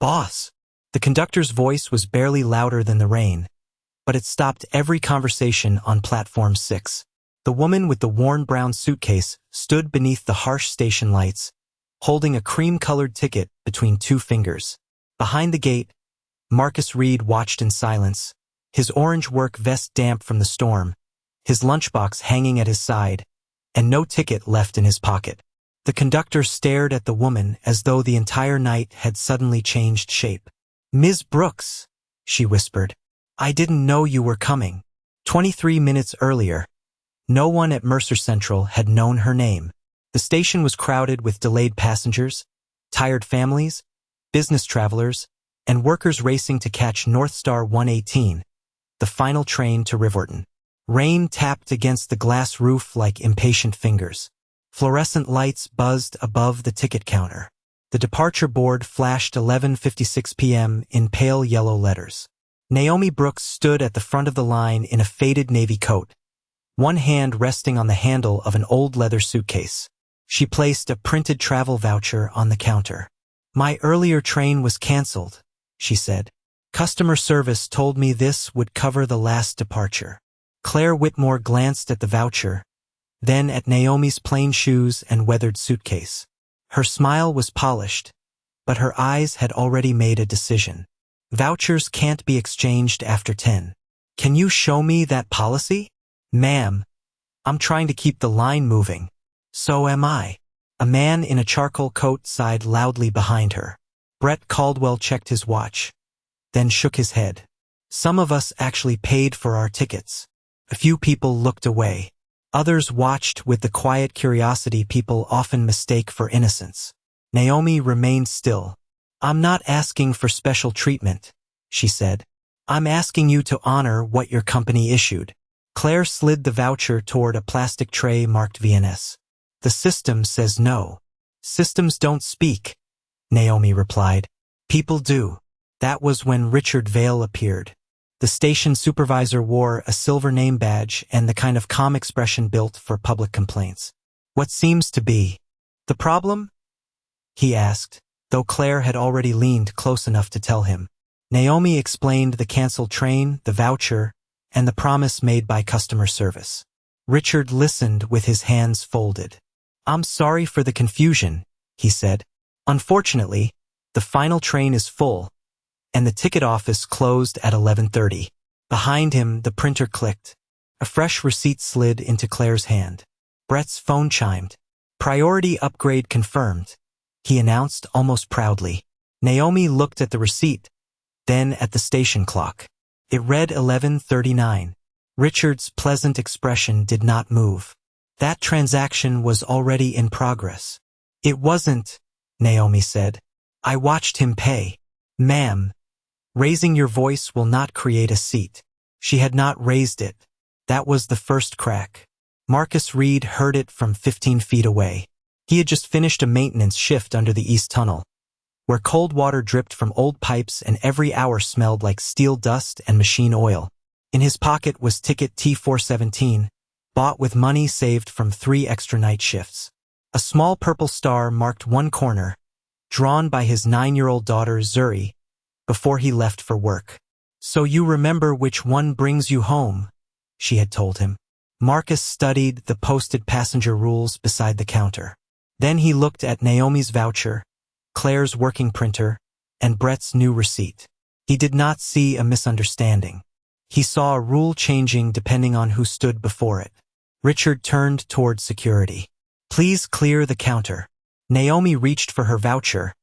Boss! The conductor's voice was barely louder than the rain, but it stopped every conversation on Platform 6. The woman with the worn brown suitcase stood beneath the harsh station lights, holding a cream-colored ticket between two fingers. Behind the gate, Marcus Reed watched in silence, his orange work vest damp from the storm, his lunchbox hanging at his side, and no ticket left in his pocket. The conductor stared at the woman as though the entire night had suddenly changed shape. "Ms. Brooks," she whispered, "I didn't know you were coming." 23 minutes earlier, no one at Mercer Central had known her name. The station was crowded with delayed passengers, tired families, business travelers, and workers racing to catch North Star 118, the final train to Riverton. Rain tapped against the glass roof like impatient fingers. Fluorescent lights buzzed above the ticket counter. The departure board flashed 11:56 p.m. in pale yellow letters. Naomi Brooks stood at the front of the line in a faded navy coat, one hand resting on the handle of an old leather suitcase. She placed a printed travel voucher on the counter. "My earlier train was canceled," she said. "Customer service told me this would cover the last departure." Claire Whitmore glanced at the voucher, then at Naomi's plain shoes and weathered suitcase. Her smile was polished, but her eyes had already made a decision. "Vouchers can't be exchanged after 10. Can you show me that policy?" "Ma'am, I'm trying to keep the line moving." "So am I." A man in a charcoal coat sighed loudly behind her. Brett Caldwell checked his watch, then shook his head. "Some of us actually paid for our tickets." A few people looked away. Others watched with the quiet curiosity people often mistake for innocence. Naomi remained still. "I'm not asking for special treatment," she said. "I'm asking you to honor what your company issued." Claire slid the voucher toward a plastic tray marked VNS. "The system says no." "Systems don't speak," Naomi replied. "People do." That was when Richard Vale appeared. The station supervisor wore a silver name badge and the kind of calm expression built for public complaints. "What seems to be the problem?" he asked, though Claire had already leaned close enough to tell him. Naomi explained the canceled train, the voucher, and the promise made by customer service. Richard listened with his hands folded. "I'm sorry for the confusion," he said. "Unfortunately, the final train is full, and the ticket office closed at 11:30. Behind him, the printer clicked. A fresh receipt slid into Claire's hand. Brett's phone chimed. "Priority upgrade confirmed," he announced almost proudly. Naomi looked at the receipt, then at the station clock. It read 11:39. Richard's pleasant expression did not move. That transaction was already in progress. "It wasn't," Naomi said. "I watched him pay." "Ma'am, raising your voice will not create a seat." She had not raised it. That was the first crack. Marcus Reed heard it from 15 feet away. He had just finished a maintenance shift under the East Tunnel, where cold water dripped from old pipes and every hour smelled like steel dust and machine oil. In his pocket was ticket T417, bought with money saved from 3 extra night shifts. A small purple star marked one corner, drawn by his 9-year-old daughter Zuri, before he left for work. "So you remember which one brings you home," she had told him. Marcus studied the posted passenger rules beside the counter. Then he looked at Naomi's voucher, Claire's working printer, and Brett's new receipt. He did not see a misunderstanding. He saw a rule changing depending on who stood before it. Richard turned toward security. "Please clear the counter." Naomi reached for her voucher,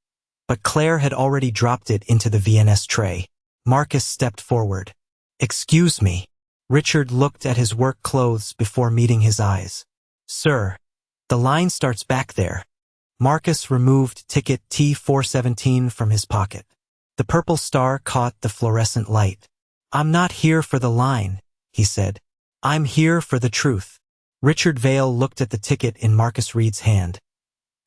but Claire had already dropped it into the VNS tray. Marcus stepped forward. "Excuse me." Richard looked at his work clothes before meeting his eyes. "Sir, the line starts back there." Marcus removed ticket T417 from his pocket. The purple star caught the fluorescent light. "I'm not here for the line," he said. "I'm here for the truth." Richard Vale looked at the ticket in Marcus Reed's hand,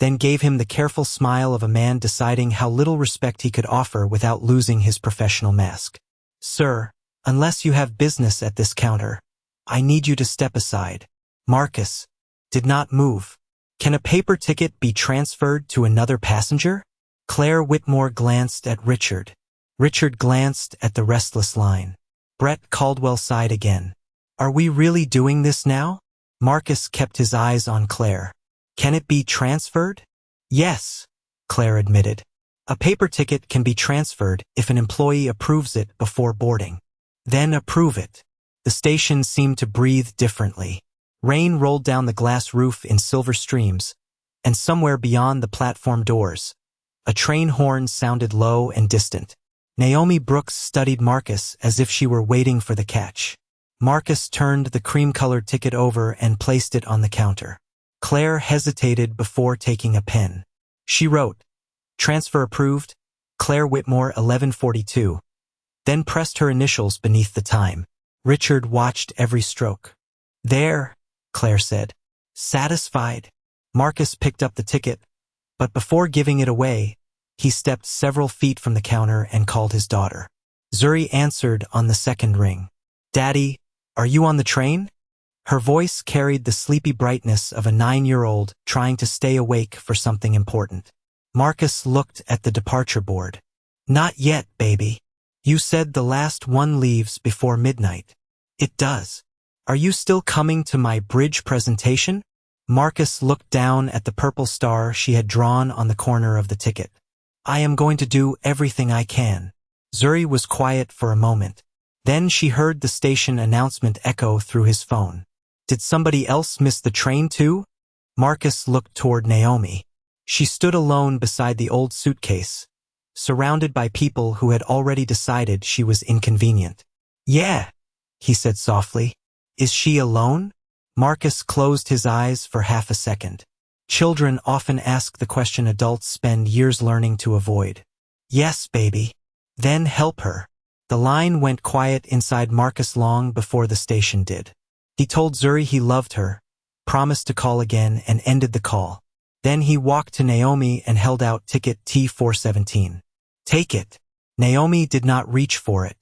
then gave him the careful smile of a man deciding how little respect he could offer without losing his professional mask. "Sir, unless you have business at this counter, I need you to step aside." Marcus did not move. "Can a paper ticket be transferred to another passenger?" Claire Whitmore glanced at Richard. Richard glanced at the restless line. Brett Caldwell sighed again. Are we really doing this now? Marcus kept his eyes on Claire. Can it be transferred? Yes, Claire admitted. A paper ticket can be transferred if an employee approves it before boarding. Then approve it. The station seemed to breathe differently. Rain rolled down the glass roof in silver streams, and somewhere beyond the platform doors, a train horn sounded low and distant. Naomi Brooks studied Marcus as if she were waiting for the catch. Marcus turned the cream-colored ticket over and placed it on the counter. Claire hesitated before taking a pen. She wrote, "Transfer approved, Claire Whitmore 1142, then pressed her initials beneath the time. Richard watched every stroke. There, Claire said. Satisfied? Marcus picked up the ticket, but before giving it away, he stepped several feet from the counter and called his daughter. Zuri answered on the second ring. Daddy, are you on the train? Her voice carried the sleepy brightness of a 9-year-old trying to stay awake for something important. Marcus looked at the departure board. Not yet, baby. You said the last one leaves before midnight. It does. Are you still coming to my bridge presentation? Marcus looked down at the purple star she had drawn on the corner of the ticket. I am going to do everything I can. Zuri was quiet for a moment. Then she heard the station announcement echo through his phone. Did somebody else miss the train too? Marcus looked toward Naomi. She stood alone beside the old suitcase, surrounded by people who had already decided she was inconvenient. Yeah, he said softly. Is she alone? Marcus closed his eyes for half a second. Children often ask the question adults spend years learning to avoid. Yes, baby. Then help her. The line went quiet inside Marcus long before the station did. He told Zuri he loved her, promised to call again, and ended the call. Then he walked to Naomi and held out ticket T417. Take it. Naomi did not reach for it.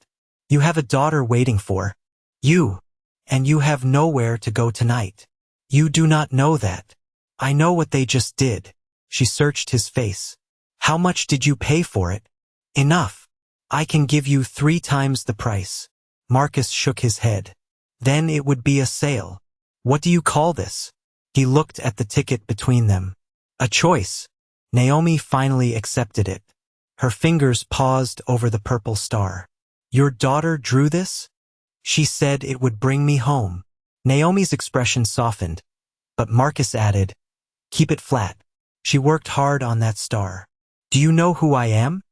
You have a daughter waiting for you, and you have nowhere to go tonight. You do not know that. I know what they just did. She searched his face. How much did you pay for it? Enough. I can give you 3 times the price. Marcus shook his head. Then it would be a sale. What do you call this? He looked at the ticket between them. A choice. Naomi finally accepted it. Her fingers paused over the purple star. Your daughter drew this? She said it would bring me home. Naomi's expression softened, but Marcus added, keep it flat. She worked hard on that star. Do you know who I am?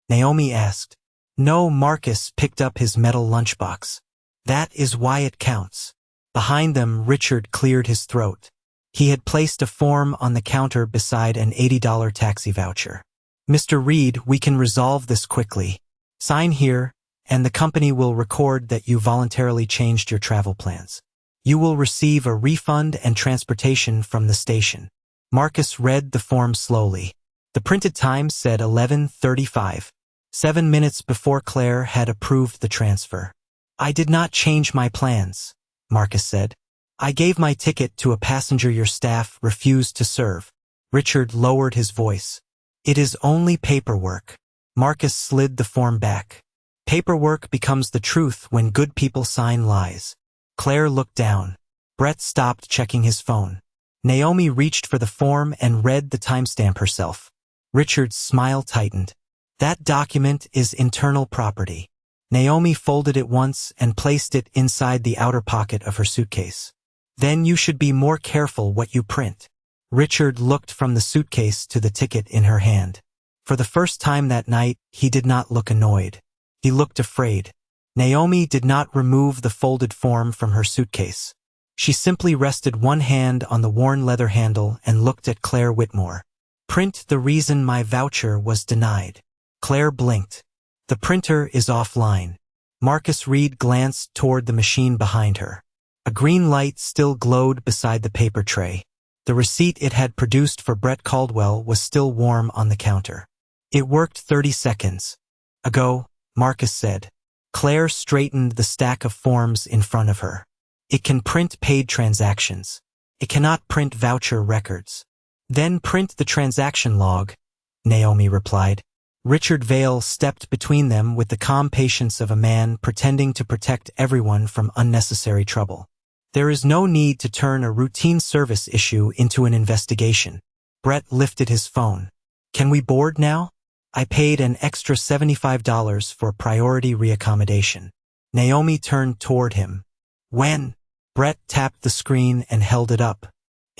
Naomi asked. No. Marcus picked up his metal lunchbox. That is why it counts. Behind them, Richard cleared his throat. He had placed a form on the counter beside an $80 taxi voucher. Mr. Reed, we can resolve this quickly. Sign here, and the company will record that you voluntarily changed your travel plans. You will receive a refund and transportation from the station. Marcus read the form slowly. The printed time said 11:35, 7 minutes before Claire had approved the transfer. I did not change my plans, Marcus said. I gave my ticket to a passenger your staff refused to serve. Richard lowered his voice. It is only paperwork. Marcus slid the form back. Paperwork becomes the truth when good people sign lies. Claire looked down. Brett stopped checking his phone. Naomi reached for the form and read the timestamp herself. Richard's smile tightened. That document is internal property. Naomi folded it once and placed it inside the outer pocket of her suitcase. Then you should be more careful what you print. Richard looked from the suitcase to the ticket in her hand. For the first time that night, he did not look annoyed. He looked afraid. Naomi did not remove the folded form from her suitcase. She simply rested one hand on the worn leather handle and looked at Claire Whitmore. Print the reason my voucher was denied. Claire blinked. The printer is offline. Marcus Reed glanced toward the machine behind her. A green light still glowed beside the paper tray. The receipt it had produced for Brett Caldwell was still warm on the counter. It worked 30 seconds ago, Marcus said. Claire straightened the stack of forms in front of her. It can print paid transactions. It cannot print voucher records. Then print the transaction log. Naomi replied. Richard Vale stepped between them with the calm patience of a man pretending to protect everyone from unnecessary trouble. There is no need to turn a routine service issue into an investigation. Brett lifted his phone. Can we board now? I paid an extra $75 for priority reaccommodation. Naomi turned toward him. When? Brett tapped the screen and held it up.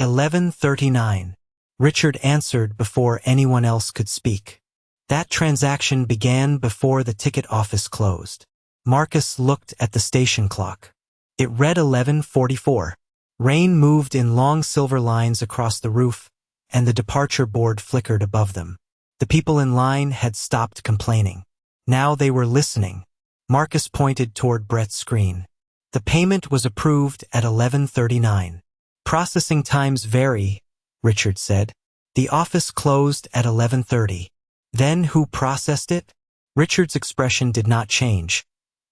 11:39. Richard answered before anyone else could speak. That transaction began before the ticket office closed. Marcus looked at the station clock. It read 11:44. Rain moved in long silver lines across the roof, and the departure board flickered above them. The people in line had stopped complaining. Now they were listening. Marcus pointed toward Brett's screen. The payment was approved at 11:39. Processing times vary, Richard said. The office closed at 11:30. Then who processed it? Richard's expression did not change,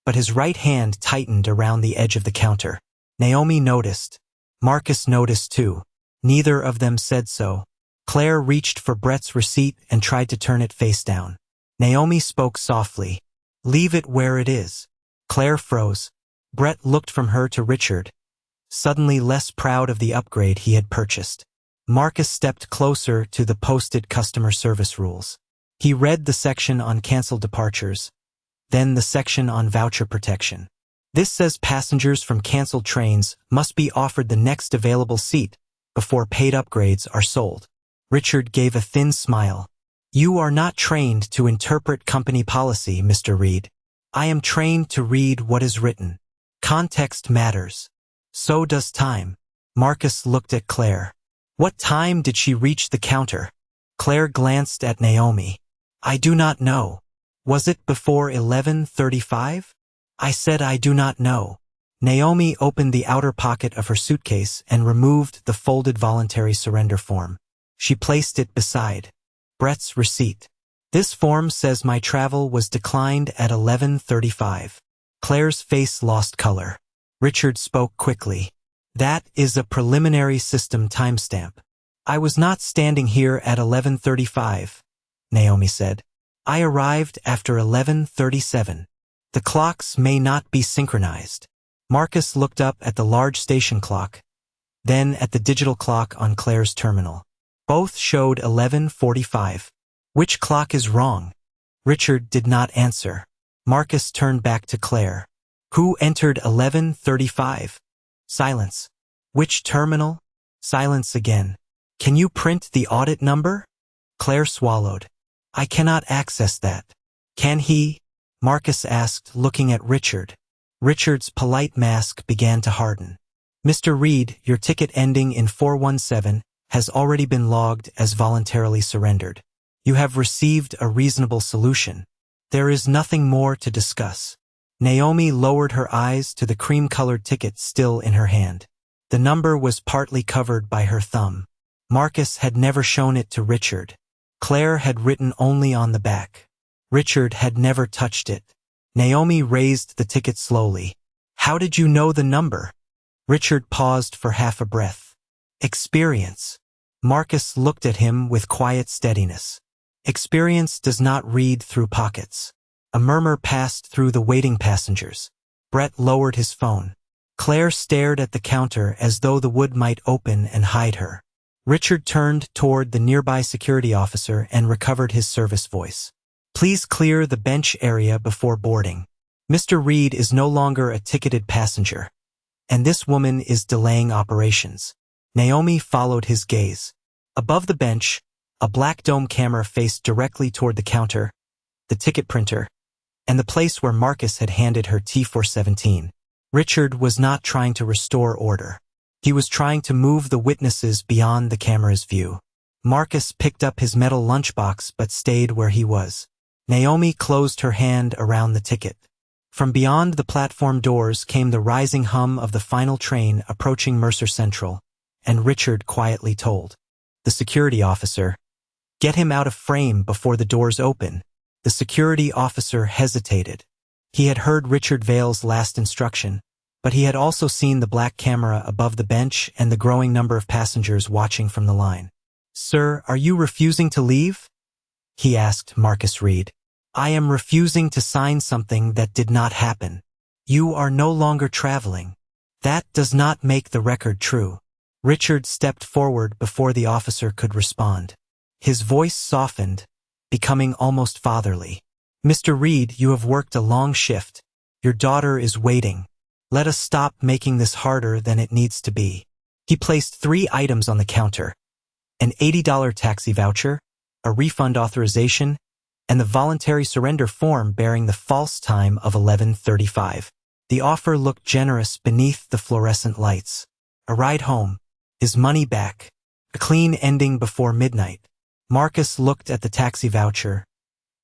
but his right hand tightened around the edge of the counter. Naomi noticed. Marcus noticed too. Neither of them said so. Claire reached for Brett's receipt and tried to turn it face down. Naomi spoke softly. Leave it where it is. Claire froze. Brett looked from her to Richard, suddenly less proud of the upgrade he had purchased. Marcus stepped closer to the posted customer service rules. He read the section on canceled departures, then the section on voucher protection. This says passengers from canceled trains must be offered the next available seat before paid upgrades are sold. Richard gave a thin smile. You are not trained to interpret company policy, Mr. Reed. I am trained to read what is written. Context matters. So does time. Marcus looked at Claire. What time did she reach the counter? Claire glanced at Naomi. I do not know. Was it before 11:35? I said I do not know. Naomi opened the outer pocket of her suitcase and removed the folded voluntary surrender form. She placed it beside Brett's receipt. This form says my travel was declined at 11:35. Claire's face lost color. Richard spoke quickly. That is a preliminary system timestamp. I was not standing here at 11:35, Naomi said. I arrived after 11:37. The clocks may not be synchronized. Marcus looked up at the large station clock, then at the digital clock on Claire's terminal. Both showed 11:45. Which clock is wrong? Richard did not answer. Marcus turned back to Claire. Who entered 11:35? Silence. Which terminal? Silence again. Can you print the audit number? Claire swallowed. I cannot access that. Can he? Marcus asked, looking at Richard. Richard's polite mask began to harden. Mr. Reed, your ticket ending in 417 has already been logged as voluntarily surrendered. You have received a reasonable solution. There is nothing more to discuss. Naomi lowered her eyes to the cream-colored ticket still in her hand. The number was partly covered by her thumb. Marcus had never shown it to Richard. Claire had written only on the back. Richard had never touched it. Naomi raised the ticket slowly. How did you know the number? Richard paused for half a breath. Experience. Marcus looked at him with quiet steadiness. Experience does not read through pockets. A murmur passed through the waiting passengers. Brett lowered his phone. Claire stared at the counter as though the wood might open and hide her. Richard turned toward the nearby security officer and recovered his service voice. Please clear the bench area before boarding. Mr. Reed is no longer a ticketed passenger, and this woman is delaying operations. Naomi followed his gaze. Above the bench, a black dome camera faced directly toward the counter, the ticket printer, and the place where Marcus had handed her T417. Richard was not trying to restore order. He was trying to move the witnesses beyond the camera's view. Marcus picked up his metal lunchbox but stayed where he was. Naomi closed her hand around the ticket. From beyond the platform doors came the rising hum of the final train approaching Mercer Central, and Richard quietly told the security officer, "Get him out of frame before the doors open." The security officer hesitated. He had heard Richard Vale's last instruction, but he had also seen the black camera above the bench and the growing number of passengers watching from the line. "Sir, are you refusing to leave?" he asked Marcus Reed. I am refusing to sign something that did not happen. You are no longer traveling. That does not make the record true. Richard stepped forward before the officer could respond. His voice softened, becoming almost fatherly. Mr. Reed, you have worked a long shift. Your daughter is waiting. Let us stop making this harder than it needs to be. He placed 3 items on the counter: an $80 taxi voucher, a refund authorization, and the voluntary surrender form bearing the false time of 11:35. The offer looked generous beneath the fluorescent lights. A ride home, his money back, a clean ending before midnight. Marcus looked at the taxi voucher,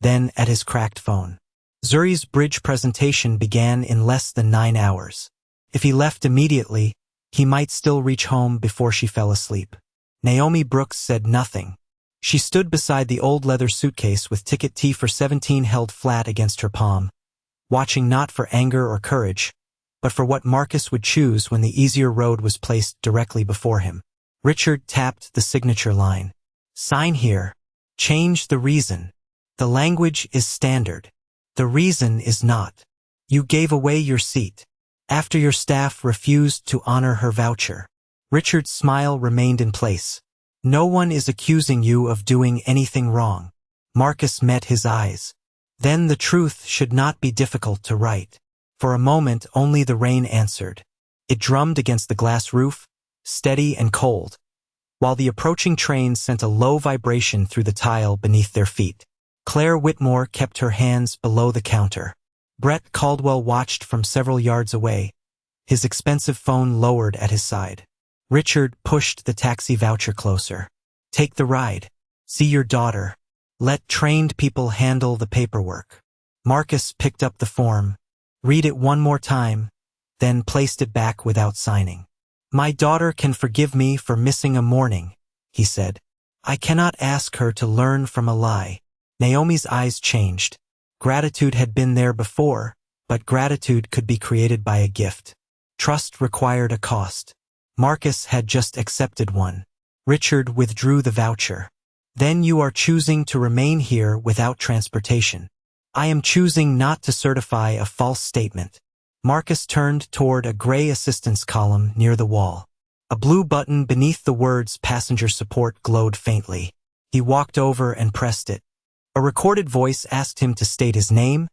then at his cracked phone. Zuri's bridge presentation began in less than 9 hours. If he left immediately, he might still reach home before she fell asleep. Naomi Brooks said nothing. She stood beside the old leather suitcase with ticket T for 17 held flat against her palm, watching not for anger or courage, but for what Marcus would choose when the easier road was placed directly before him. Richard tapped the signature line. Sign here. Change the reason. The language is standard. The reason is not. You gave away your seat after your staff refused to honor her voucher. Richard's smile remained in place. No one is accusing you of doing anything wrong. Marcus met his eyes. Then the truth should not be difficult to write. For a moment only the rain answered. It drummed against the glass roof, steady and cold, while the approaching train sent a low vibration through the tile beneath their feet. Claire Whitmore kept her hands below the counter. Brett Caldwell watched from several yards away, his expensive phone lowered at his side. Richard pushed the taxi voucher closer. Take the ride. See your daughter. Let trained people handle the paperwork. Marcus picked up the form, read it one more time, then placed it back without signing. My daughter can forgive me for missing a morning, he said. I cannot ask her to learn from a lie. Naomi's eyes changed. Gratitude had been there before, but gratitude could be created by a gift. Trust required a cost. Marcus had just accepted one. Richard withdrew the voucher. Then you are choosing to remain here without transportation. I am choosing not to certify a false statement. Marcus turned toward a gray assistance column near the wall. A blue button beneath the words passenger support glowed faintly. He walked over and pressed it. A recorded voice asked him to state his name,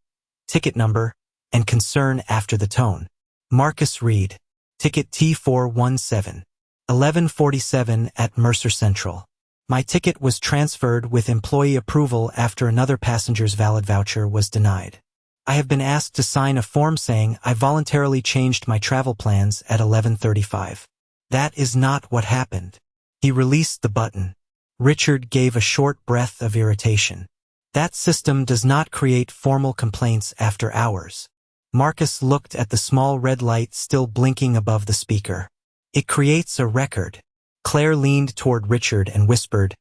ticket number, and concern after the tone. Marcus Reed. Ticket T417. 11:47 at Mercer Central. My ticket was transferred with employee approval after another passenger's valid voucher was denied. I have been asked to sign a form saying I voluntarily changed my travel plans at 11:35. That is not what happened. He released the button. Richard gave a short breath of irritation. That system does not create formal complaints after hours. Marcus looked at the small red light still blinking above the speaker. It creates a record. Claire leaned toward Richard and whispered,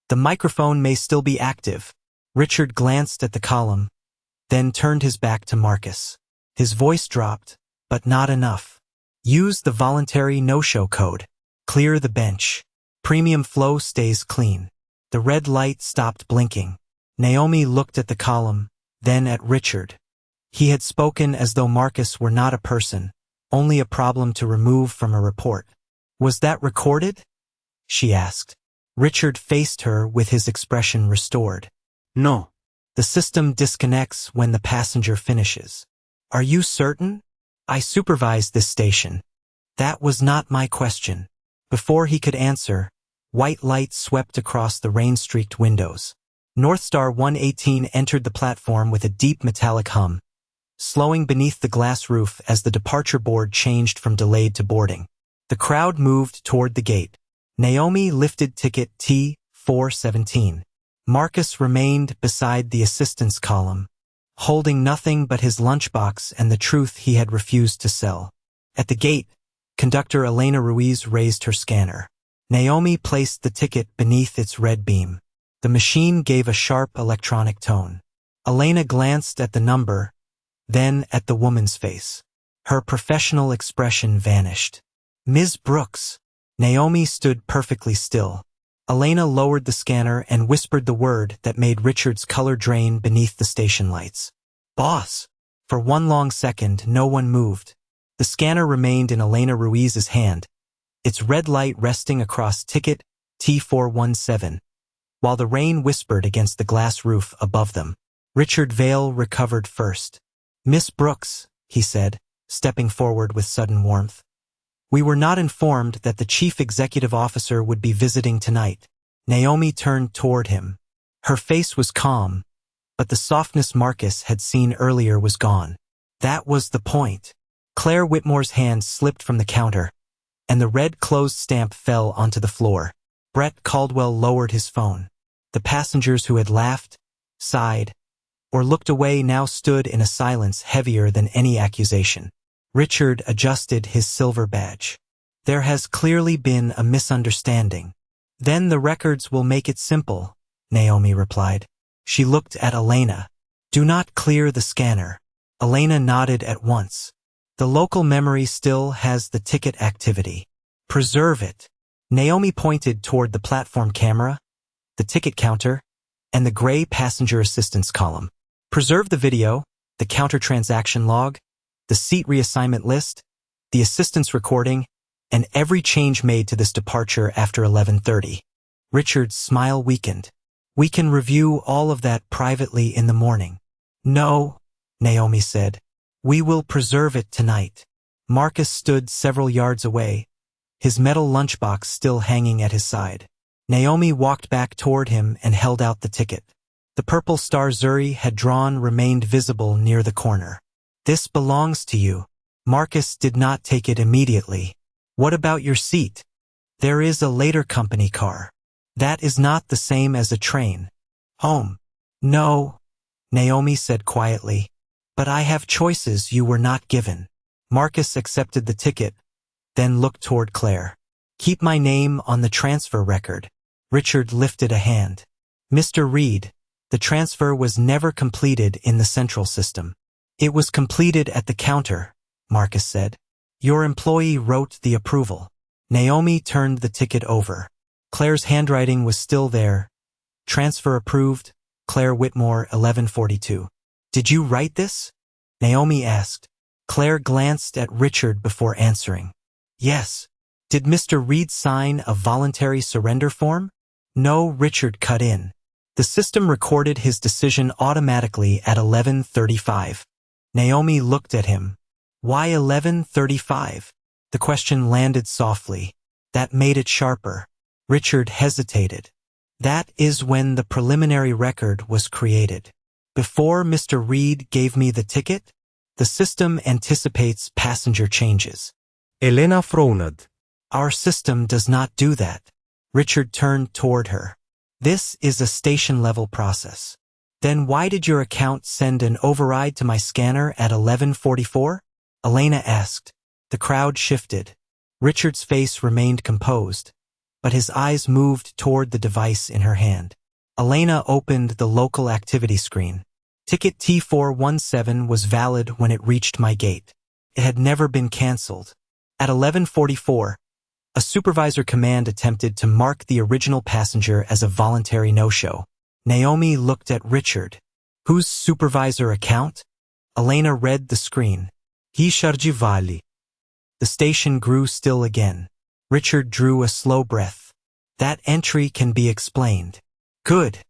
The microphone may still be active. Richard glanced at the column, then turned his back to Marcus. His voice dropped, but not enough. Use the voluntary no-show code. Clear the bench. Premium flow stays clean. The red light stopped blinking. Naomi looked at the column, then at Richard. He had spoken as though Marcus were not a person, only a problem to remove from a report. Was that recorded? She asked. Richard faced her with his expression restored. No. The system disconnects when the passenger finishes. Are you certain? I supervised this station. That was not my question. Before he could answer, white light swept across the rain-streaked windows. Northstar 118 entered the platform with a deep metallic hum, slowing beneath the glass roof as the departure board changed from delayed to boarding. The crowd moved toward the gate. Naomi lifted ticket T417. Marcus remained beside the assistance column, holding nothing but his lunchbox and the truth he had refused to sell. At the gate, conductor Elena Ruiz raised her scanner. Naomi placed the ticket beneath its red beam. The machine gave a sharp electronic tone. Elena glanced at the number, then at the woman's face. Her professional expression vanished. Ms. Brooks. Naomi stood perfectly still. Elena lowered the scanner and whispered the word that made Richard's color drain beneath the station lights. Boss! For one long second, no one moved. The scanner remained in Elena Ruiz's hand, its red light resting across ticket T417, while the rain whispered against the glass roof above them. Richard Vale recovered first. Miss Brooks, he said, stepping forward with sudden warmth. We were not informed that the chief executive officer would be visiting tonight. Naomi turned toward him. Her face was calm, but the softness Marcus had seen earlier was gone. That was the point. Claire Whitmore's hand slipped from the counter, and the red closed stamp fell onto the floor. Brett Caldwell lowered his phone. The passengers who had laughed, sighed, or looked away now stood in a silence heavier than any accusation. Richard adjusted his silver badge. There has clearly been a misunderstanding. Then the records will make it simple, Naomi replied. She looked at Elena. Do not clear the scanner. Elena nodded at once. The local memory still has the ticket activity. Preserve it. Naomi pointed toward the platform camera, the ticket counter, and the gray passenger assistance column. Preserve the video, the counter transaction log, the seat reassignment list, the assistance recording, and every change made to this departure after 11:30. Richard's smile weakened. We can review all of that privately in the morning. No, Naomi said. We will preserve it tonight. Marcus stood several yards away, his metal lunchbox still hanging at his side. Naomi walked back toward him and held out the ticket. The purple star Zuri had drawn remained visible near the corner. This belongs to you. Marcus did not take it immediately. What about your seat? There is a later company car. That is not the same as a train. Home. No, Naomi said quietly. But I have choices you were not given. Marcus accepted the ticket, then looked toward Claire. Keep my name on the transfer record. Richard lifted a hand. Mr. Reed, the transfer was never completed in the central system. It was completed at the counter, Marcus said. Your employee wrote the approval. Naomi turned the ticket over. Claire's handwriting was still there. Transfer approved, Claire Whitmore, 1142. Did you write this? Naomi asked. Claire glanced at Richard before answering. Yes. Did Mr. Reed sign a voluntary surrender form? No, Richard cut in. The system recorded his decision automatically at 11:35. Naomi looked at him. Why 11:35? The question landed softly. That made it sharper. Richard hesitated. That is when the preliminary record was created. Before Mr. Reed gave me the ticket, the system anticipates passenger changes. Elena frowned. Our system does not do that. Richard turned toward her. This is a station-level process. Then why did your account send an override to my scanner at 11:44? Elena asked. The crowd shifted. Richard's face remained composed, but his eyes moved toward the device in her hand. Elena opened the local activity screen. Ticket T417 was valid when it reached my gate. It had never been canceled. At 11:44, a supervisor command attempted to mark the original passenger as a voluntary no-show. Naomi looked at Richard. Whose supervisor account? Elena read the screen. He Sharjivali. The station grew still again. Richard drew a slow breath. That entry can be explained. Good,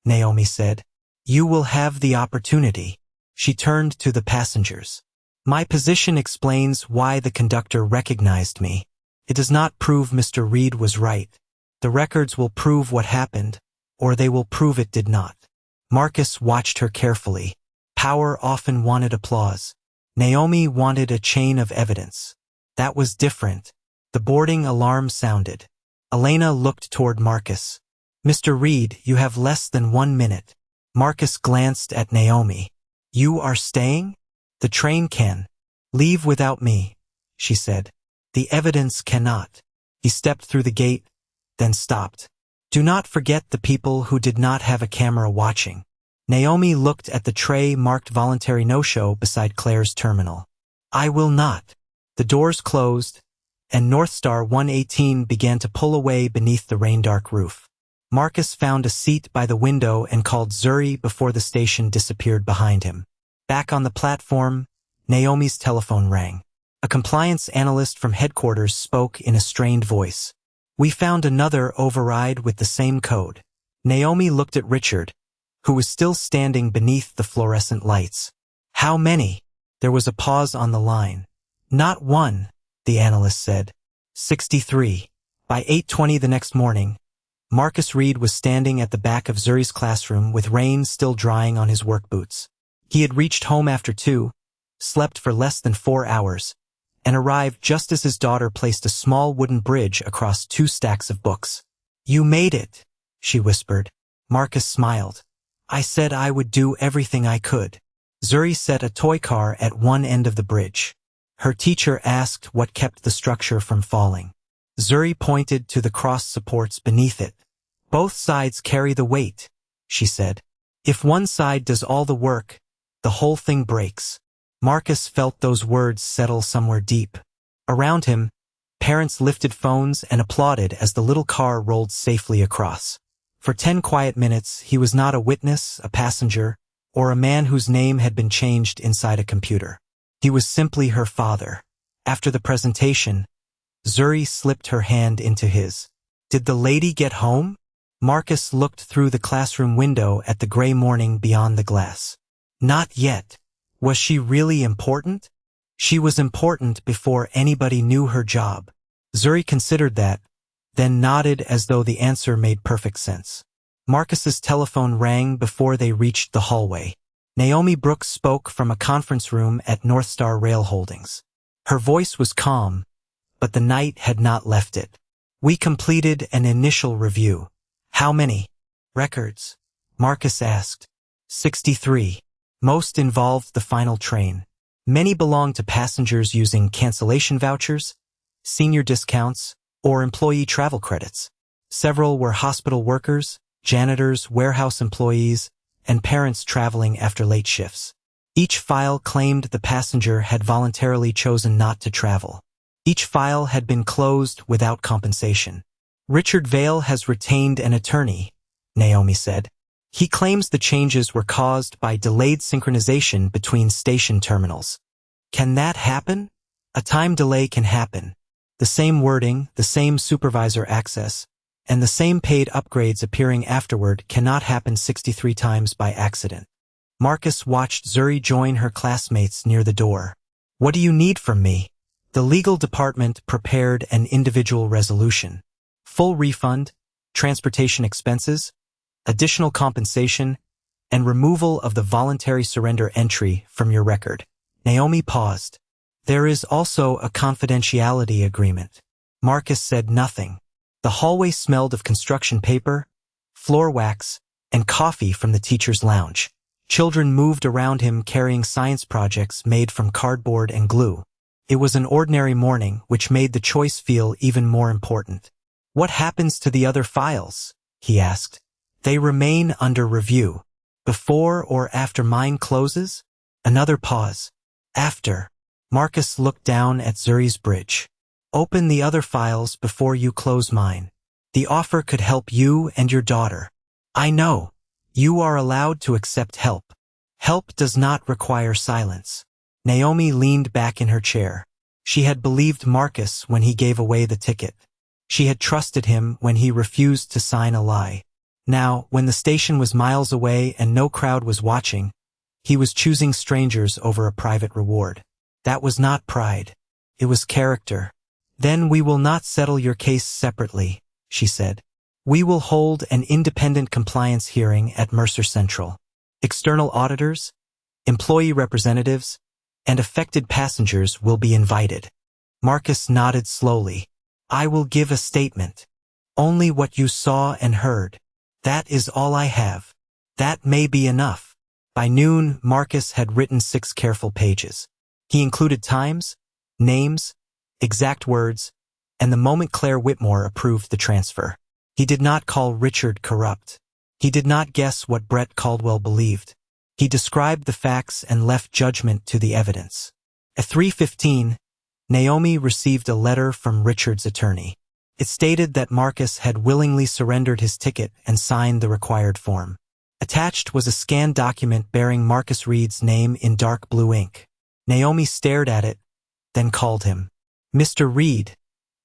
Naomi said. You will have the opportunity. She turned to the passengers. My position explains why the conductor recognized me. It does not prove Mr. Reed was right. The records will prove what happened, or they will prove it did not. Marcus watched her carefully. Power often wanted applause. Naomi wanted a chain of evidence. That was different. The boarding alarm sounded. Elena looked toward Marcus. Mr. Reed, you have less than 1 minute. Marcus glanced at Naomi. You are staying? The train can. Leave without me, she said. The evidence cannot. He stepped through the gate, then stopped. Do not forget the people who did not have a camera watching. Naomi looked at the tray marked voluntary no-show beside Claire's terminal. I will not. The doors closed, and North Star 118 began to pull away beneath the rain-dark roof. Marcus found a seat by the window and called Zuri before the station disappeared behind him. Back on the platform, Naomi's telephone rang. A compliance analyst from headquarters spoke in a strained voice. "We found another override with the same code." Naomi looked at Richard, who was still standing beneath the fluorescent lights. "How many?" There was a pause on the line. "Not one," the analyst said. 63. By 8:20 the next morning, Marcus Reed was standing at the back of Zuri's classroom with rain still drying on his work boots. He had reached home after 2, slept for less than 4 hours, and arrived just as his daughter placed a small wooden bridge across 2 stacks of books. "You made it," she whispered. Marcus smiled. "I said I would do everything I could." Zuri set a toy car at one end of the bridge. Her teacher asked what kept the structure from falling. Zuri pointed to the cross supports beneath it. "Both sides carry the weight," she said. "If one side does all the work, the whole thing breaks." Marcus felt those words settle somewhere deep. Around him, parents lifted phones and applauded as the little car rolled safely across. For 10 quiet minutes, he was not a witness, a passenger, or a man whose name had been changed inside a computer. He was simply her father. After the presentation, Zuri slipped her hand into his. "Did the lady get home?" Marcus looked through the classroom window at the gray morning beyond the glass. "Not yet." Was she really important? She was important before anybody knew her job. Zuri considered that, then nodded as though the answer made perfect sense. Marcus's telephone rang before they reached the hallway. Naomi Brooks spoke from a conference room at North Star Rail Holdings. Her voice was calm, but the night had not left it. "We completed an initial review." "How many records?" Marcus asked. 63. Most involved the final train. Many belonged to passengers using cancellation vouchers, senior discounts, or employee travel credits. Several were hospital workers, janitors, warehouse employees, and parents traveling after late shifts. Each file claimed the passenger had voluntarily chosen not to travel. Each file had been closed without compensation. "Richard Vale has retained an attorney," Naomi said. "He claims the changes were caused by delayed synchronization between station terminals." "Can that happen?" "A time delay can happen. The same wording, the same supervisor access, and the same paid upgrades appearing afterward cannot happen 63 times by accident." Marcus watched Zuri join her classmates near the door. "What do you need from me?" The legal department prepared an individual resolution. Full refund, transportation expenses, additional compensation, and removal of the voluntary surrender entry from your record. Naomi paused. "There is also a confidentiality agreement." Marcus said nothing. The hallway smelled of construction paper, floor wax, and coffee from the teacher's lounge. Children moved around him carrying science projects made from cardboard and glue. It was an ordinary morning, which made the choice feel even more important. "What happens to the other files?" he asked. "They remain under review. Before or after mine closes?" Another pause. "After." Marcus looked down at Zuri's bridge. "Open the other files before you close mine. The offer could help you and your daughter." "I know. You are allowed to accept help. Help does not require silence." Naomi leaned back in her chair. She had believed Marcus when he gave away the ticket. She had trusted him when he refused to sign a lie. Now, when the station was miles away and no crowd was watching, he was choosing strangers over a private reward. That was not pride. It was character. "Then we will not settle your case separately," she said. "We will hold an independent compliance hearing at Mercer Central. External auditors, employee representatives, and affected passengers will be invited." Marcus nodded slowly. "I will give a statement. Only what you saw and heard. That is all I have. That may be enough." By noon, Marcus had written 6 careful pages. He included times, names, exact words, and the moment Claire Whitmore approved the transfer. He did not call Richard corrupt. He did not guess what Brett Caldwell believed. He described the facts and left judgment to the evidence. At 3:15, Naomi received a letter from Richard's attorney. It stated that Marcus had willingly surrendered his ticket and signed the required form. Attached was a scanned document bearing Marcus Reed's name in dark blue ink. Naomi stared at it, then called him. "Mr. Reed,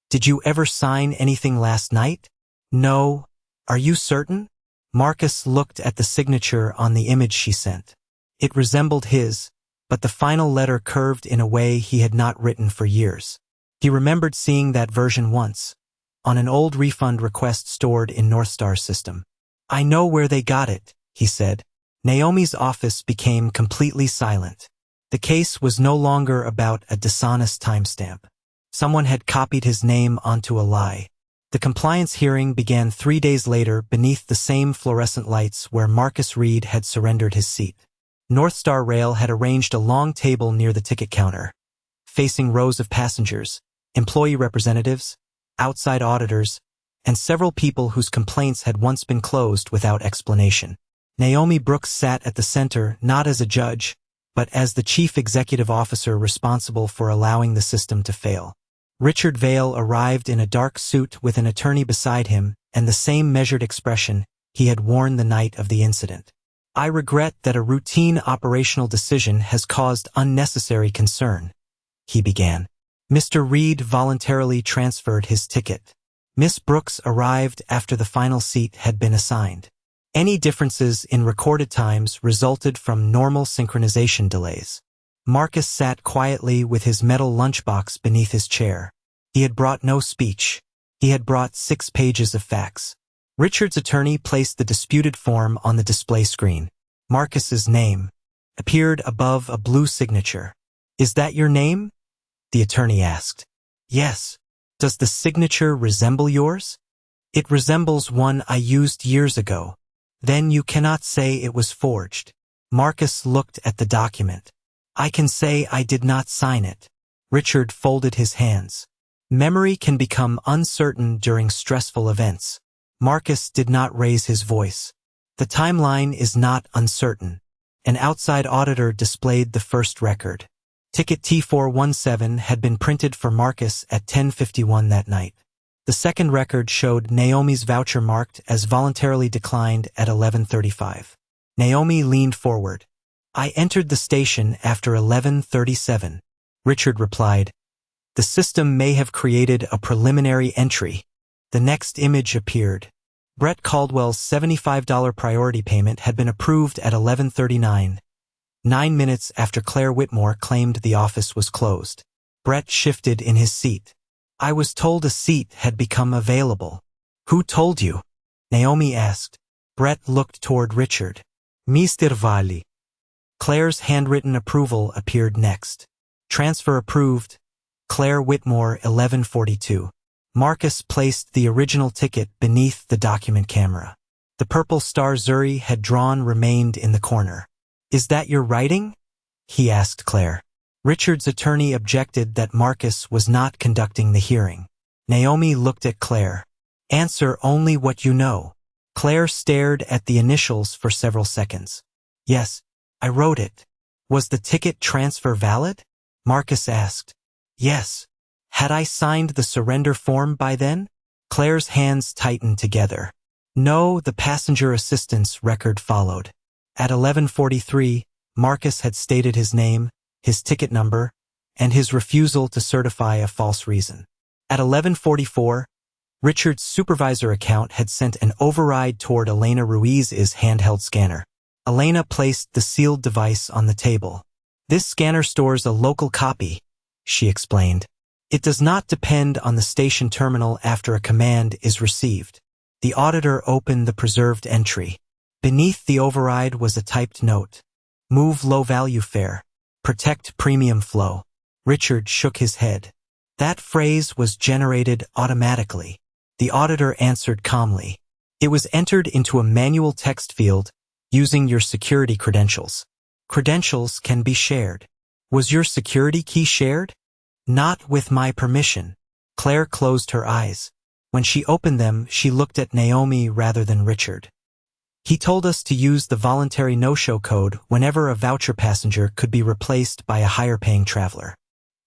did you ever sign anything last night?" "No. Are you certain?" Marcus looked at the signature on the image she sent. It resembled his, but the final letter curved in a way he had not written for years. He remembered seeing that version once, on an old refund request stored in Northstar's system. "I know where they got it," he said. Naomi's office became completely silent. The case was no longer about a dishonest timestamp. Someone had copied his name onto a lie. The compliance hearing began 3 days later beneath the same fluorescent lights where Marcus Reed had surrendered his seat. Northstar Rail had arranged a long table near the ticket counter, facing rows of passengers, employee representatives, outside auditors, and several people whose complaints had once been closed without explanation. Naomi Brooks sat at the center not as a judge, but as the chief executive officer responsible for allowing the system to fail. Richard Vale arrived in a dark suit with an attorney beside him and the same measured expression he had worn the night of the incident. "I regret that a routine operational decision has caused unnecessary concern," he began. Mr. Reed voluntarily transferred his ticket. Miss Brooks arrived after the final seat had been assigned. Any differences in recorded times resulted from normal synchronization delays. Marcus sat quietly with his metal lunchbox beneath his chair. He had brought no speech. He had brought 6 pages of facts. Richard's attorney placed the disputed form on the display screen. Marcus's name appeared above a blue signature. "Is that your name?" the attorney asked. "Yes." "Does the signature resemble yours?" "It resembles one I used years ago." "Then you cannot say it was forged." Marcus looked at the document. "I can say I did not sign it." Richard folded his hands. Memory can become uncertain during stressful events. Marcus did not raise his voice. "The timeline is not uncertain." An outside auditor displayed the first record. Ticket T417 had been printed for Marcus at 10:51 that night. The second record showed Naomi's voucher marked as voluntarily declined at 11:35. Naomi leaned forward. "I entered the station after 11:37. Richard replied. "The system may have created a preliminary entry." The next image appeared. Brett Caldwell's $75 priority payment had been approved at 11:39, 9 minutes after Claire Whitmore claimed the office was closed. Brett shifted in his seat. "I was told a seat had become available." "Who told you?" Naomi asked. Brett looked toward Richard. "Mr. Valli." Claire's handwritten approval appeared next. "Transfer approved. Claire Whitmore, 11:42. Marcus placed the original ticket beneath the document camera. The purple star Zuri had drawn remained in the corner. "Is that your writing?" he asked Claire. Richard's attorney objected that Marcus was not conducting the hearing. Naomi looked at Claire. "Answer only what you know." Claire stared at the initials for several seconds. "Yes, I wrote it." "Was the ticket transfer valid?" Marcus asked. "Yes." "Had I signed the surrender form by then?" Claire's hands tightened together. "No," the passenger assistance record followed. At 11:43, Marcus had stated his name, his ticket number, and his refusal to certify a false reason. At 11:44, Richard's supervisor account had sent an override toward Elena Ruiz's handheld scanner. Elena placed the sealed device on the table. "This scanner stores a local copy," she explained. "It does not depend on the station terminal after a command is received." The auditor opened the preserved entry. Beneath the override was a typed note. "Move low-value fare. Protect premium flow." Richard shook his head. That phrase was generated automatically. The auditor answered calmly. "It was entered into a manual text field using your security credentials. Credentials can be shared." "Was your security key shared?" "Not with my permission." Claire closed her eyes. When she opened them, she looked at Naomi rather than Richard. "He told us to use the voluntary no-show code whenever a voucher passenger could be replaced by a higher-paying traveler.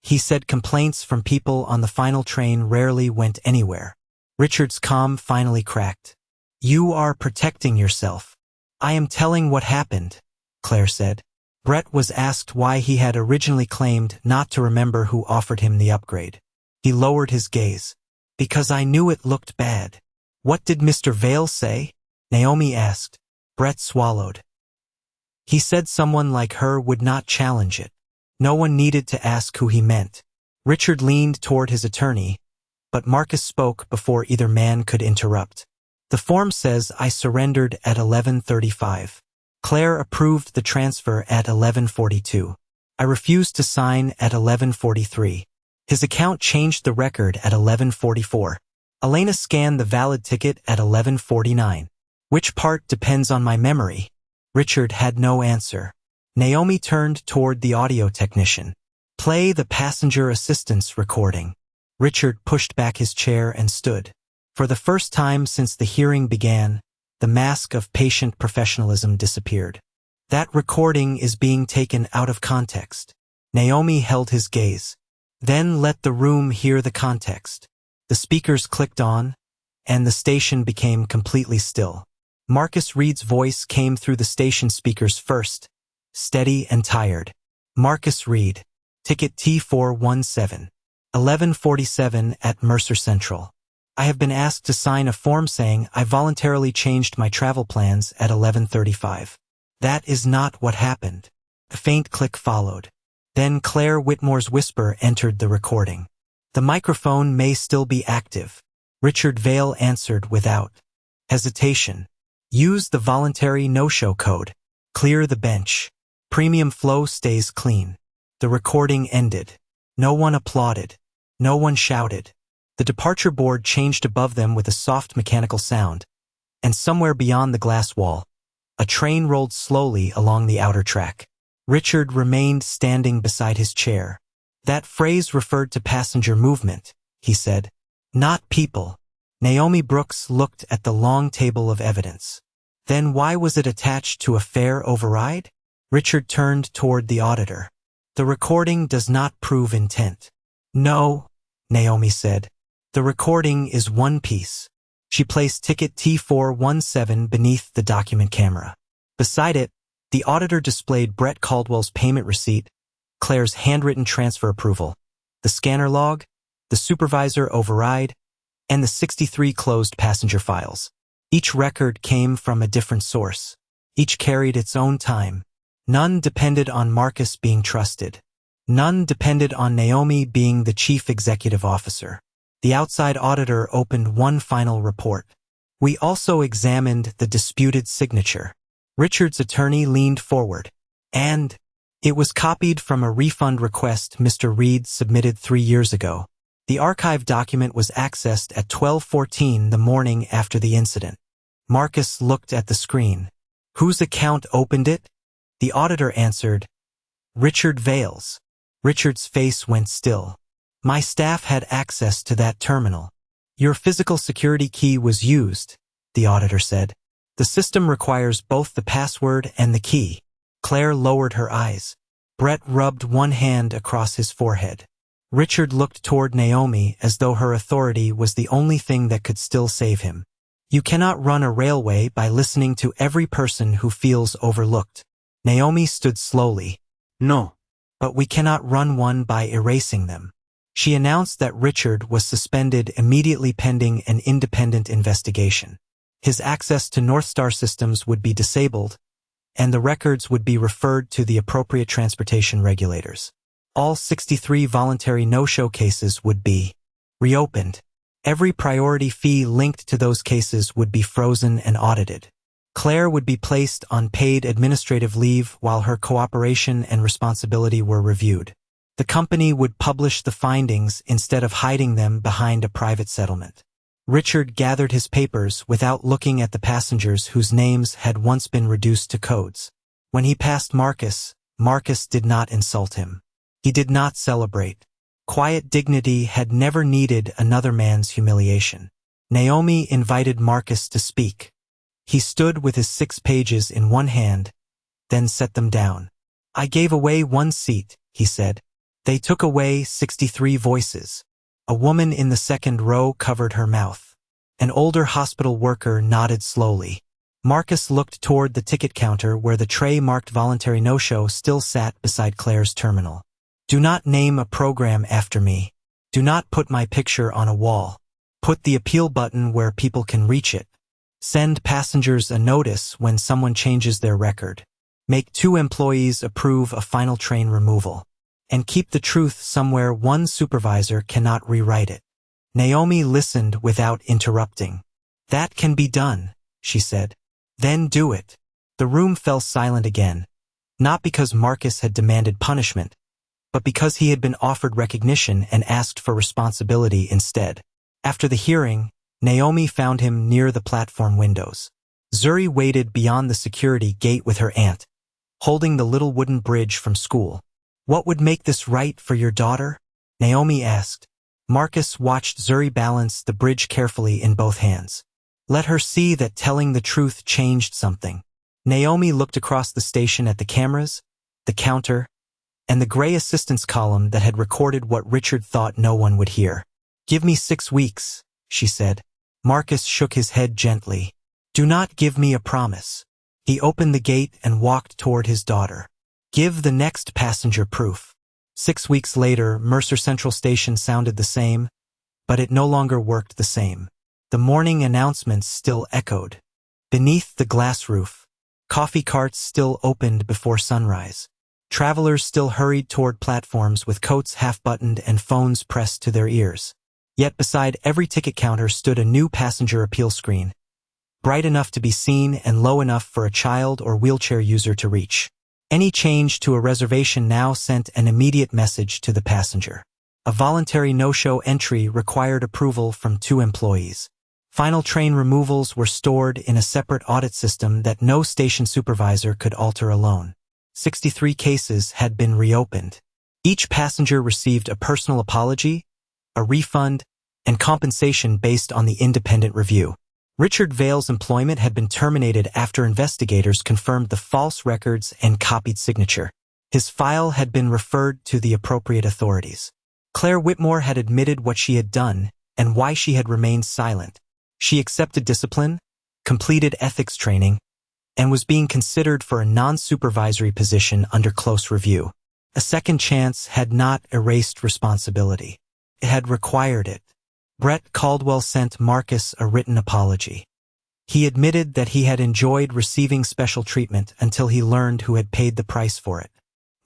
He said complaints from people on the final train rarely went anywhere. Richard's calm finally cracked. You are protecting yourself. I am telling what happened, Claire said. Brett was asked why he had originally claimed not to remember who offered him the upgrade. He lowered his gaze. Because I knew it looked bad. What did Mr. Vale say? Naomi asked. Brett swallowed. He said someone like her would not challenge it. No one needed to ask who he meant. Richard leaned toward his attorney, but Marcus spoke before either man could interrupt. The form says I surrendered at 11:35. Claire approved the transfer at 11:42. I refused to sign at 11:43. His account changed the record at 11:44. Elena scanned the valid ticket at 11:49. Which part depends on my memory? Richard had no answer. Naomi turned toward the audio technician. Play the passenger assistance recording. Richard pushed back his chair and stood. For the first time since the hearing began, the mask of patient professionalism disappeared. That recording is being taken out of context. Naomi held his gaze. Then let the room hear the context. The speakers clicked on, and the station became completely still. Marcus Reed's voice came through the station speakers first, steady and tired. Marcus Reed, ticket T417, 11:47 at Mercer Central. I have been asked to sign a form saying I voluntarily changed my travel plans at 11:35. That is not what happened. A faint click followed. Then Claire Whitmore's whisper entered the recording. The microphone may still be active. Richard Vale answered without hesitation. Use the voluntary no-show code. Clear the bench. Premium flow stays clean. The recording ended. No one applauded. No one shouted. The departure board changed above them with a soft mechanical sound, and somewhere beyond the glass wall, a train rolled slowly along the outer track. Richard remained standing beside his chair. That phrase referred to passenger movement, he said. Not people. Naomi Brooks looked at the long table of evidence. Then why was it attached to a fare override? Richard turned toward the auditor. The recording does not prove intent. No, Naomi said. The recording is one piece. She placed ticket T417 beneath the document camera. Beside it, the auditor displayed Brett Caldwell's payment receipt, Claire's handwritten transfer approval, the scanner log, the supervisor override, and the 63 closed passenger files. Each record came from a different source. Each carried its own time. None depended on Marcus being trusted. None depended on Naomi being the chief executive officer. The outside auditor opened one final report. We also examined the disputed signature. Richard's attorney leaned forward. And it was copied from a refund request Mr. Reed submitted 3 years ago. The archive document was accessed at 12:14 the morning after the incident. Marcus looked at the screen. Whose account opened it? The auditor answered, Richard Vale's. Richard's face went still. My staff had access to that terminal. Your physical security key was used, the auditor said. The system requires both the password and the key. Claire lowered her eyes. Brett rubbed one hand across his forehead. Richard looked toward Naomi as though her authority was the only thing that could still save him. You cannot run a railway by listening to every person who feels overlooked. Naomi stood slowly. No. But we cannot run one by erasing them. She announced that Richard was suspended immediately pending an independent investigation. His access to North Star systems would be disabled, and the records would be referred to the appropriate transportation regulators. All 63 voluntary no-show cases would be reopened. Every priority fee linked to those cases would be frozen and audited. Claire would be placed on paid administrative leave while her cooperation and responsibility were reviewed. The company would publish the findings instead of hiding them behind a private settlement. Richard gathered his papers without looking at the passengers whose names had once been reduced to codes. When he passed Marcus, Marcus did not insult him. He did not celebrate. Quiet dignity had never needed another man's humiliation. Naomi invited Marcus to speak. He stood with his 6 pages in one hand, then set them down. I gave away one seat, he said. They took away 63 voices. A woman in the second row covered her mouth. An older hospital worker nodded slowly. Marcus looked toward the ticket counter where the tray marked voluntary no-show still sat beside Claire's terminal. Do not name a program after me. Do not put my picture on a wall. Put the appeal button where people can reach it. Send passengers a notice when someone changes their record. Make 2 employees approve a final train removal. And keep the truth somewhere one supervisor cannot rewrite it. Naomi listened without interrupting. That can be done, she said. Then do it. The room fell silent again, not because Marcus had demanded punishment, but because he had been offered recognition and asked for responsibility instead. After the hearing, Naomi found him near the platform windows. Zuri waited beyond the security gate with her aunt, holding the little wooden bridge from school. What would make this right for your daughter? Naomi asked. Marcus watched Zuri balance the bridge carefully in both hands. Let her see that telling the truth changed something. Naomi looked across the station at the cameras, the counter, and the gray assistance column that had recorded what Richard thought no one would hear. Give me 6 weeks, she said. Marcus shook his head gently. Do not give me a promise. He opened the gate and walked toward his daughter. Give the next passenger proof. 6 weeks later, Mercer Central Station sounded the same, but it no longer worked the same. The morning announcements still echoed. Beneath the glass roof, coffee carts still opened before sunrise. Travelers still hurried toward platforms with coats half-buttoned and phones pressed to their ears. Yet beside every ticket counter stood a new passenger appeal screen, bright enough to be seen and low enough for a child or wheelchair user to reach. Any change to a reservation now sent an immediate message to the passenger. A voluntary no-show entry required approval from 2 employees. Final train removals were stored in a separate audit system that no station supervisor could alter alone. 63 cases had been reopened. Each passenger received a personal apology, a refund, and compensation based on the independent review. Richard Vale's employment had been terminated after investigators confirmed the false records and copied signature. His file had been referred to the appropriate authorities. Claire Whitmore had admitted what she had done and why she had remained silent. She accepted discipline, completed ethics training, and was being considered for a non-supervisory position under close review. A second chance had not erased responsibility. It had required it. Brett Caldwell sent Marcus a written apology. He admitted that he had enjoyed receiving special treatment until he learned who had paid the price for it.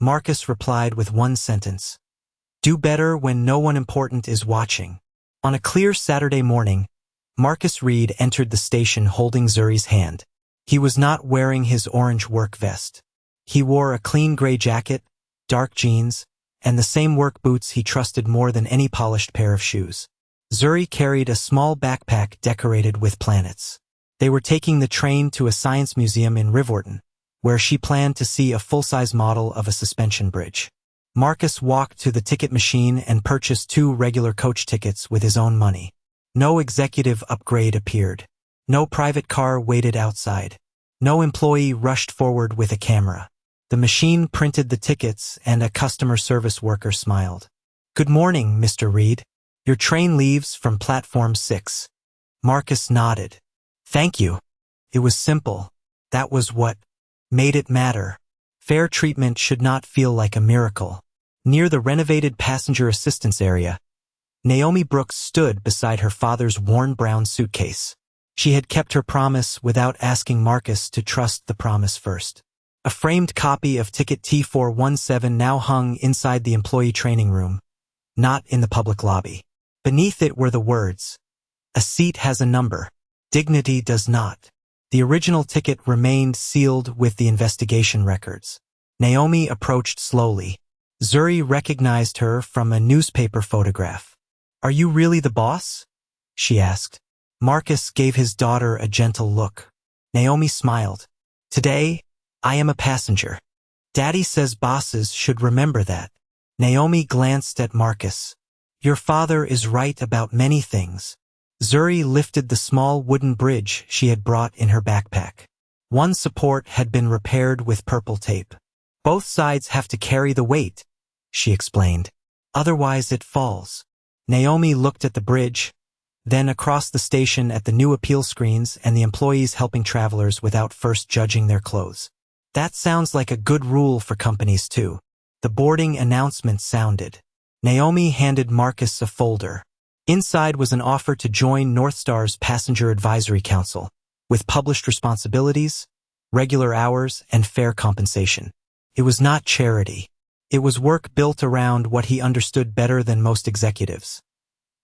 Marcus replied with one sentence. Do better when no one important is watching. On a clear Saturday morning, Marcus Reed entered the station holding Zuri's hand. He was not wearing his orange work vest. He wore a clean gray jacket, dark jeans, and the same work boots he trusted more than any polished pair of shoes. Zuri carried a small backpack decorated with planets. They were taking the train to a science museum in Rivorton, where she planned to see a full-size model of a suspension bridge. Marcus walked to the ticket machine and purchased 2 regular coach tickets with his own money. No executive upgrade appeared. No private car waited outside. No employee rushed forward with a camera. The machine printed the tickets and a customer service worker smiled. Good morning, Mr. Reed. Your train leaves from platform 6. Marcus nodded. Thank you. It was simple. That was what made it matter. Fair treatment should not feel like a miracle. Near the renovated passenger assistance area, Naomi Brooks stood beside her father's worn brown suitcase. She had kept her promise without asking Marcus to trust the promise first. A framed copy of ticket T417 now hung inside the employee training room, not in the public lobby. Beneath it were the words, "A seat has a number. Dignity does not." The original ticket remained sealed with the investigation records. Naomi approached slowly. Zuri recognized her from a newspaper photograph. Are you really the boss? She asked. Marcus gave his daughter a gentle look. Naomi smiled. Today, I am a passenger. Daddy says bosses should remember that. Naomi glanced at Marcus. Your father is right about many things. Zuri lifted the small wooden bridge she had brought in her backpack. One support had been repaired with purple tape. Both sides have to carry the weight, she explained. Otherwise it falls. Naomi looked at the bridge, then across the station at the new appeal screens and the employees helping travelers without first judging their clothes. That sounds like a good rule for companies too. The boarding announcement sounded. Naomi handed Marcus a folder. Inside was an offer to join Northstar's Passenger Advisory Council, with published responsibilities, regular hours, and fair compensation. It was not charity. It was work built around what he understood better than most executives.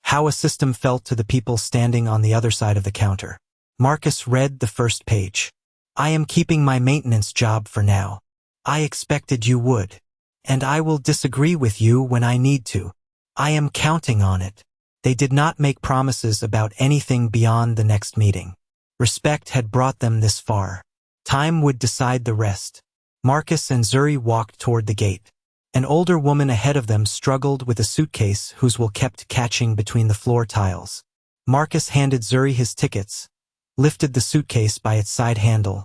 How a system felt to the people standing on the other side of the counter. Marcus read the first page. I am keeping my maintenance job for now. I expected you would. And I will disagree with you when I need to. I am counting on it. They did not make promises about anything beyond the next meeting. Respect had brought them this far. Time would decide the rest. Marcus and Zuri walked toward the gate. An older woman ahead of them struggled with a suitcase whose wheel kept catching between the floor tiles. Marcus handed Zuri his tickets, lifted the suitcase by its side handle,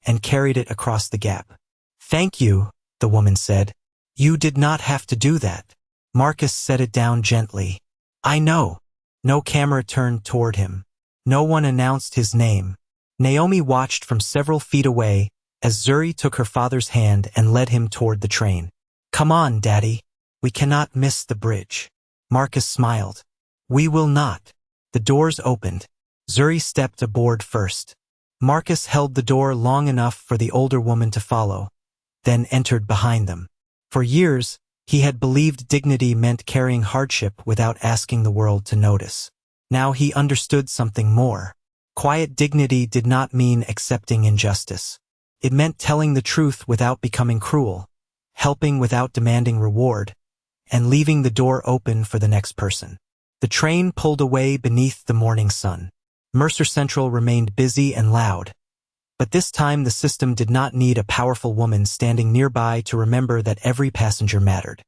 and carried it across the gap. Thank you, the woman said. You did not have to do that. Marcus set it down gently. I know. No camera turned toward him. No one announced his name. Naomi watched from several feet away as Zuri took her father's hand and led him toward the train. Come on, Daddy. We cannot miss the bridge. Marcus smiled. We will not. The doors opened. Zuri stepped aboard first. Marcus held the door long enough for the older woman to follow, then entered behind them. For years, he had believed dignity meant carrying hardship without asking the world to notice. Now he understood something more. Quiet dignity did not mean accepting injustice. It meant telling the truth without becoming cruel, helping without demanding reward, and leaving the door open for the next person. The train pulled away beneath the morning sun. Mercer Central remained busy and loud. But this time the system did not need a powerful woman standing nearby to remember that every passenger mattered.